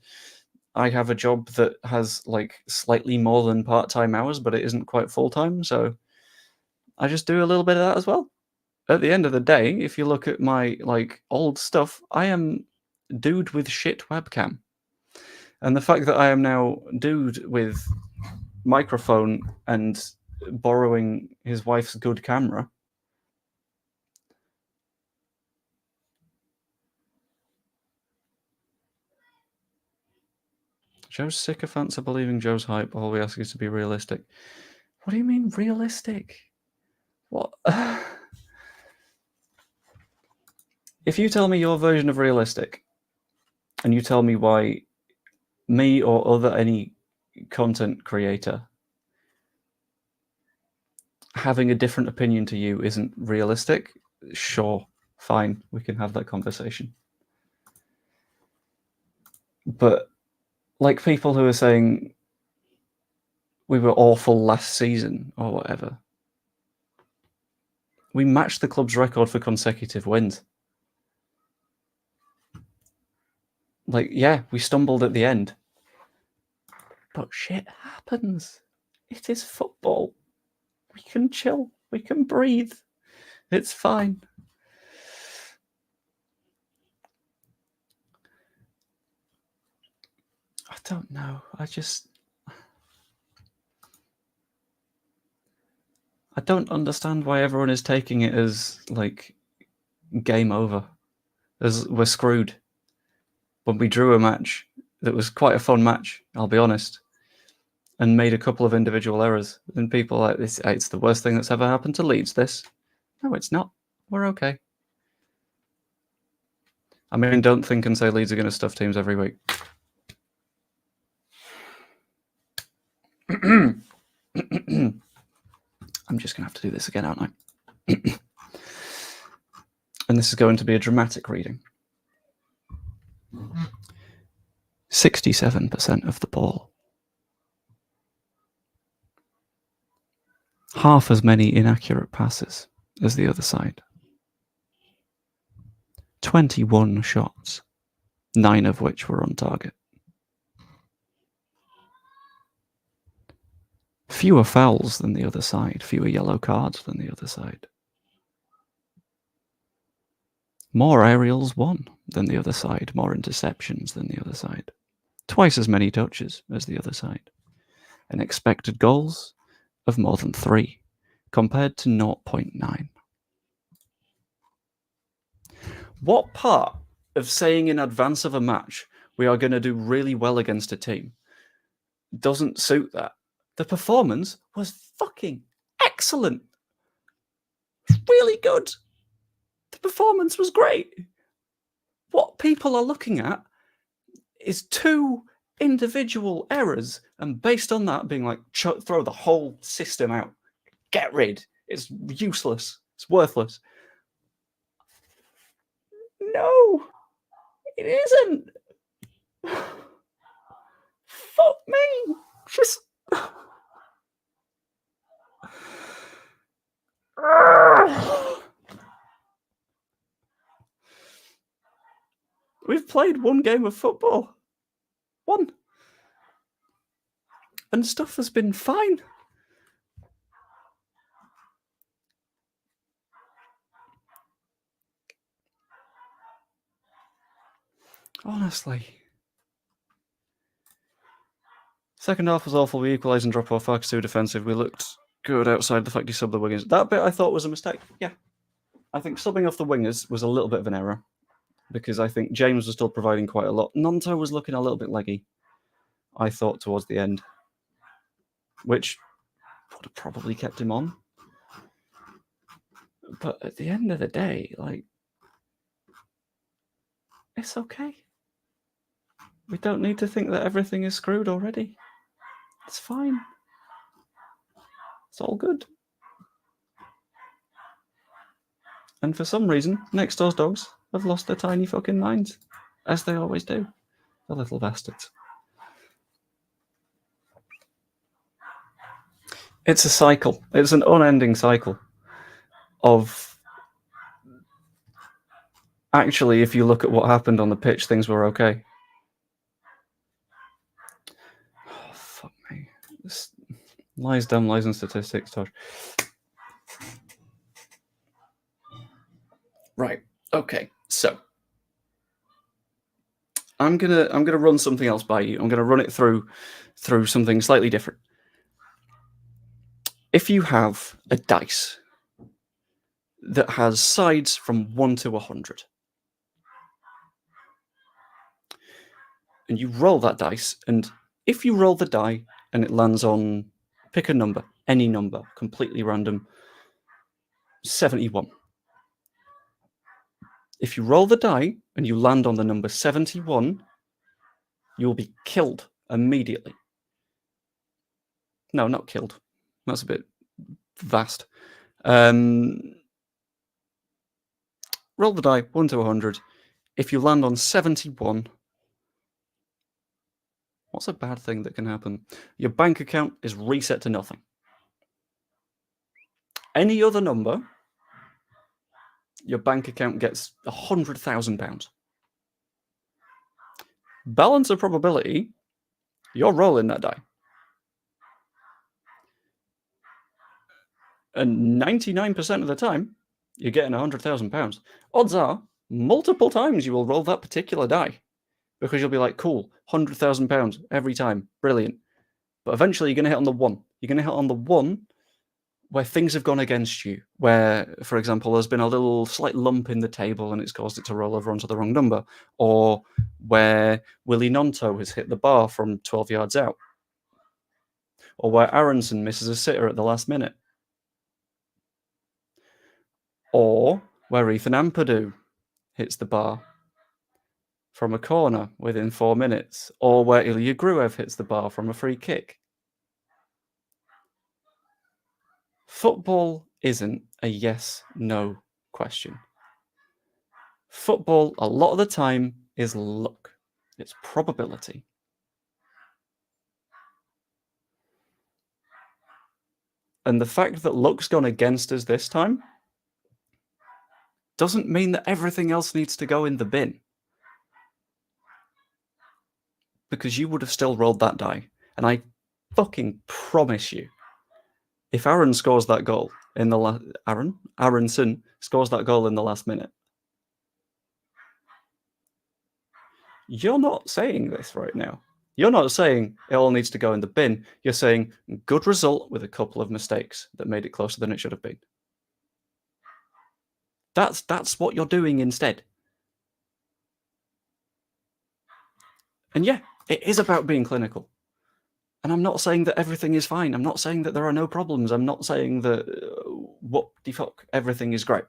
I have a job that has like slightly more than part-time hours, but it isn't quite full-time, so I just do a little bit of that as well. At the end of the day, if you look at my like old stuff, I am dude with shit webcam. And the fact that I am now dude with microphone and borrowing his wife's good camera. Joe's sycophants are believing Joe's hype. All we ask is to be realistic. What do you mean realistic? What? If you tell me your version of realistic, and you tell me why me or any content creator having a different opinion to you isn't realistic, sure, fine, we can have that conversation. But like people who are saying we were awful last season or whatever, we matched the club's record for consecutive wins. Like, yeah, we stumbled at the end. But shit happens. It is football. We can chill. We can breathe. It's fine. I don't know. I don't understand why everyone is taking it as, like, game over. As we're screwed. When we drew a match that was quite a fun match, I'll be honest, and made a couple of individual errors. And people are like, it's the worst thing that's ever happened to Leeds, this. No, it's not. We're okay. I mean, don't think and say Leeds are going to stuff teams every week. I'm just going to have to do this again, aren't I? And this is going to be a dramatic reading. 67% of the ball. Half as many inaccurate passes as the other side. 21 shots, 9 of which were on target. Fewer fouls than the other side, fewer yellow cards than the other side. More aerials won than the other side, more interceptions than the other side. Twice as many touches as the other side. And expected goals of more than 3, compared to 0.9. What part of saying in advance of a match we are going to do really well against a team doesn't suit that? The performance was fucking excellent. Really good. The performance was great. What people are looking at is 2 individual errors, and based on that being like, throw the whole system out. Get rid. It's useless. It's worthless. No, it isn't. Fuck me. Just... We've played 1 game of football. 1. And stuff has been fine. Honestly. Second half was awful. We equalised and dropped our focus too defensive. We looked good outside the fact he subbed the wingers. That bit I thought was a mistake. Yeah. I think subbing off the wingers was a little bit of an error, because I think James was still providing quite a lot. Nonto was looking a little bit leggy, I thought, towards the end, which would have probably kept him on. But at the end of the day, like, it's okay. We don't need to think that everything is screwed already. It's fine. It's all good. And for some reason, next door's dogs have lost their tiny fucking minds, as they always do. The little bastards. It's a cycle. It's an unending cycle of... Actually, if you look at what happened on the pitch, things were okay. Oh, fuck me. This lies, dumb lies, and statistics, Tosh. Right. Okay. So, I'm gonna run something else by you. I'm gonna run it through something slightly different. If you have a dice that has sides from 1 to 100, and you roll that dice, and if you roll the die and it lands on, pick a number, any number, completely random, 71. If you roll the die and you land on the number 71, you will be killed immediately. No, not killed. That's a bit vast. Roll the die, 1 to 100. If you land on 71, what's a bad thing that can happen? Your bank account is reset to nothing. Any other number, your bank account gets £100,000. Balance of probability, you're rolling that die. And 99% of the time, you're getting £100,000. Odds are, multiple times you will roll that particular die. Because you'll be like, cool, £100,000 every time, brilliant. But eventually you're going to hit on the one. You're going to hit on the one where things have gone against you, where, for example, there's been a little slight lump in the table and it's caused it to roll over onto the wrong number, or where Willie Nonto has hit the bar from 12 yards out, or where Aronson misses a sitter at the last minute, or where Ethan Ampadu hits the bar from a corner within 4 minutes, or where Ilya Gruev hits the bar from a free kick. Football isn't a yes-no question. Football, a lot of the time, is luck. It's probability. And the fact that luck's gone against us this time doesn't mean that everything else needs to go in the bin. Because you would have still rolled that die. And I fucking promise you, if Aaron scores that goal in the Aronson scores that goal in the last minute, you're not saying this right now. You're not saying it all needs to go in the bin. You're saying good result with a couple of mistakes that made it closer than it should have been. That's what you're doing instead. And yeah, it is about being clinical. And I'm not saying that everything is fine. I'm not saying that there are no problems. I'm not saying that what the fuck, everything is great.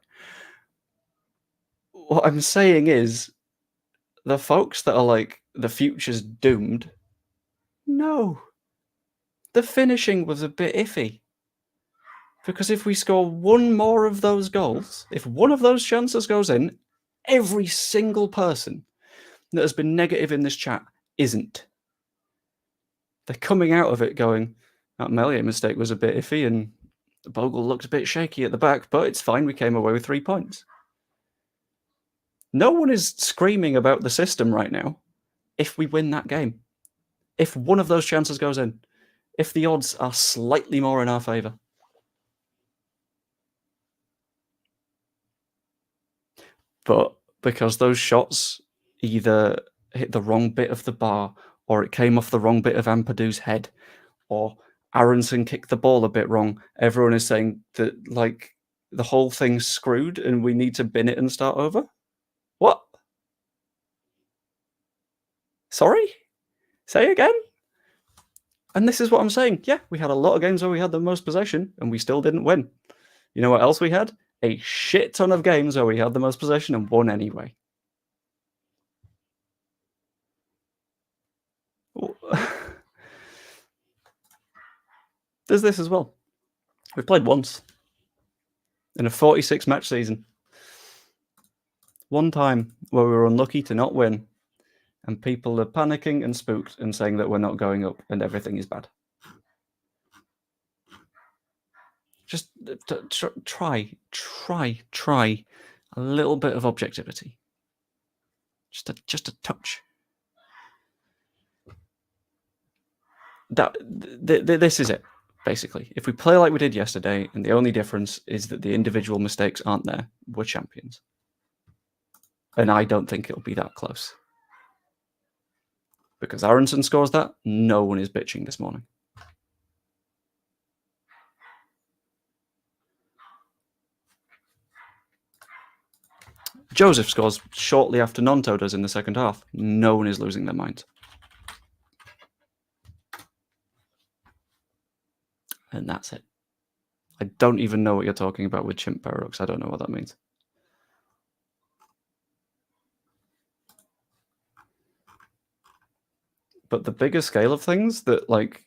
What I'm saying is the folks that are like, the future's doomed. No. The finishing was a bit iffy. Because if we score one more of those goals, if one of those chances goes in, every single person that has been negative in this chat isn't. They're coming out of it going, that Melier mistake was a bit iffy and Bogle looked a bit shaky at the back, but it's fine, we came away with 3 points. No one is screaming about the system right now if we win that game. If one of those chances goes in, if the odds are slightly more in our favour. But because those shots either hit the wrong bit of the bar, or it came off the wrong bit of Ampadu's head, or Aronson kicked the ball a bit wrong, everyone is saying that, like, the whole thing's screwed and we need to bin it and start over? What? Sorry? Say again? And this is what I'm saying. Yeah, we had a lot of games where we had the most possession and we still didn't win. You know what else we had? A shit ton of games where we had the most possession and won anyway. There's this as well. We played once in a 46 match season. One time where we were unlucky to not win, and people are panicking and spooked and saying that we're not going up and everything is bad. Just try a little bit of objectivity. Just a touch. This is it, basically. If we play like we did yesterday, and the only difference is that the individual mistakes aren't there, we're champions. And I don't think it'll be that close. Because Aronson scores that, no one is bitching this morning. Joseph scores shortly after Nonto does in the second half. No one is losing their minds. And that's it. I don't even know what you're talking about with chimp paradox. I don't know what that means. But the bigger scale of things that, like,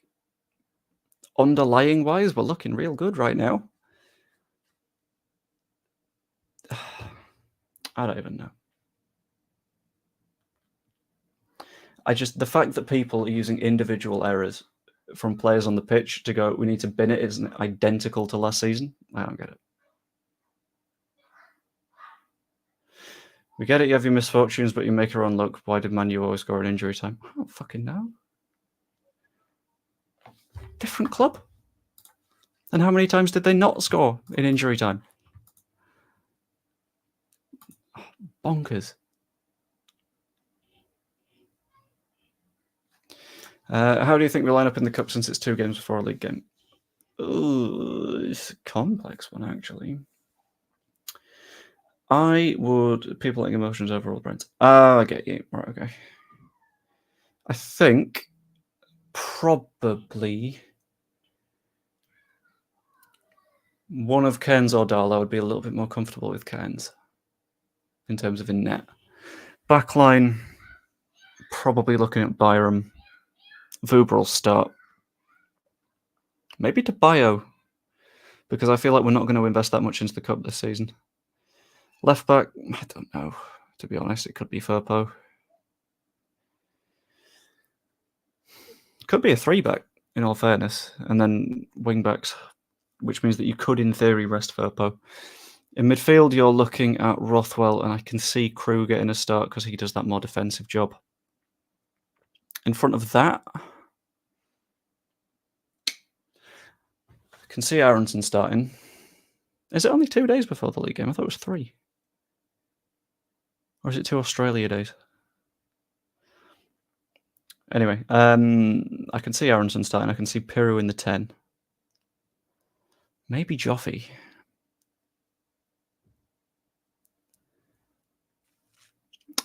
underlying wise, we're looking real good right now. I don't even know. The fact that people are using individual errors from players on the pitch to go, we need to bin it, isn't identical to last season. I don't get it. We get it, you have your misfortunes, but you make your own luck. Why did Man U always score in injury time? I don't fucking know. Different club. And how many times did they not score in injury time? Oh, bonkers. How do you think we line up in the cup since it's 2 games before a league game? Ooh, it's a complex one, actually. I would... People letting emotions over all brands. I get you. Right, okay. I think probably one of Cairns or Dahl. I would be a little bit more comfortable with Cairns in terms of in net. Backline, probably looking at Byram. Vuber'll start. Maybe to Bio, because I feel like we're not going to invest that much into the cup this season. Left back, I don't know. To be honest, it could be Firpo. Could be a 3-back, in all fairness, and then wing backs, which means that you could, in theory, rest Firpo. In midfield, you're looking at Rothwell, and I can see Crew getting a start because he does that more defensive job. In front of that, I can see Aronson starting. Is it only 2 days before the league game? I thought it was 3. Or is it 2 Australia days? Anyway, I can see Aronson starting. I can see Piru in the 10. Maybe Joffy.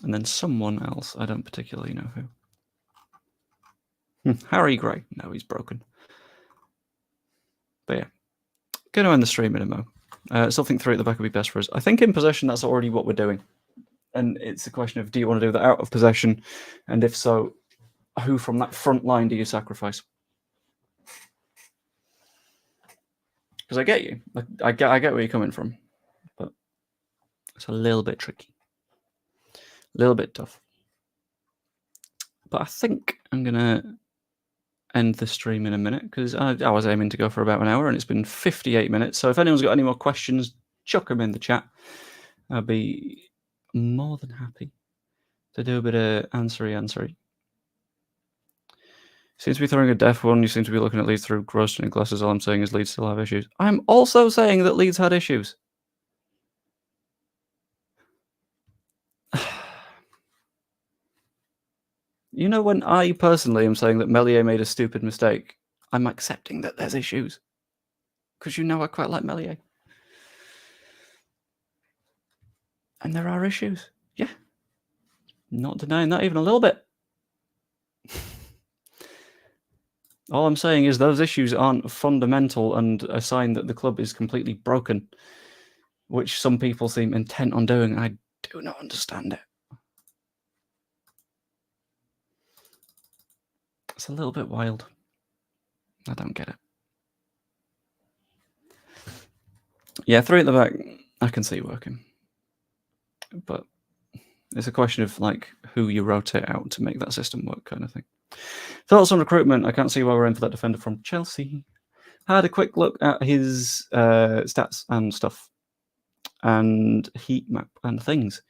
And then someone else. I don't particularly know who. Harry Gray. No, he's broken. But yeah. Going to end the stream in a mo. Still think 3 at the back would be best for us. I think in possession, that's already what we're doing. And it's a question of, do you want to do that out of possession? And if so, who from that front line do you sacrifice? Because I get you. I get where you're coming from. But it's a little bit tricky. A little bit tough. But I think I'm going to end the stream in a minute, because I was aiming to go for about an hour, and it's been 58 minutes. So if anyone's got any more questions, chuck them in the chat. I'll be more than happy to do a bit of answery. Seems to be throwing a deaf one. You seem to be looking at Leeds through rose-tinted glasses. All I'm saying is Leeds still have issues. I'm also saying that Leeds had issues. You know, when I personally am saying that Meslier made a stupid mistake, I'm accepting that there's issues. Because you know I quite like Meslier. And there are issues. Yeah. Not denying that even a little bit. All I'm saying is those issues aren't fundamental and a sign that the club is completely broken, which some people seem intent on doing. I do not understand it. It's a little bit wild. I don't get it. Yeah, 3 at the back, I can see working. But it's a question of like who you rotate out to make that system work, kind of thing. Thoughts on recruitment? I can't see why we're in for that defender from Chelsea. Had a quick look at his stats and stuff, and heat map and things.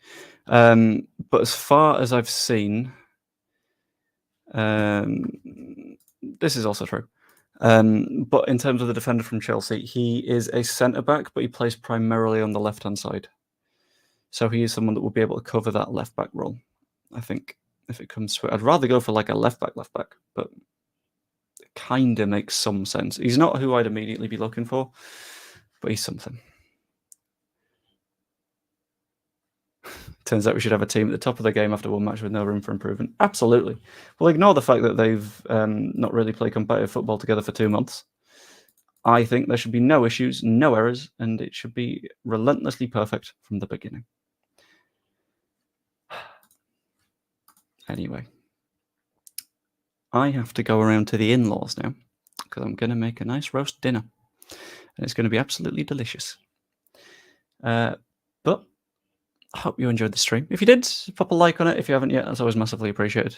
But as far as I've seen, this is also true. But in terms of the defender from Chelsea, he is a centre-back, but he plays primarily on the left-hand side. So he is someone that will be able to cover that left-back role, I think. if it comes to it. I'd rather go for like a left back, but it kind of makes some sense. He's not who I'd immediately be looking for, but he's something. Turns out we should have a team at the top of the game after one match with no room for improvement. Absolutely. Well, ignore the fact that they've not really played competitive football together for 2 months. I think there should be no issues, no errors, and it should be relentlessly perfect from the beginning. Anyway, I have to go around to the in-laws now because I'm going to make a nice roast dinner, and it's going to be absolutely delicious. But I hope you enjoyed the stream. If you did, pop a like on it. If you haven't yet, that's always massively appreciated.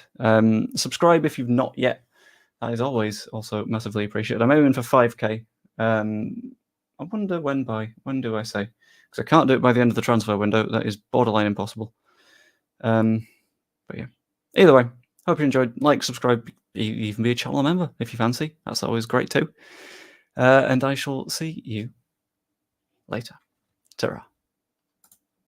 Subscribe if you've not yet. That is always also massively appreciated. I'm aiming for 5k. I wonder when do I say? Because I can't do it by the end of the transfer window. That is borderline impossible. But yeah. Either way, hope you enjoyed. Like, subscribe, even be a channel member if you fancy. That's always great too. And I shall see you later. Ta-ra.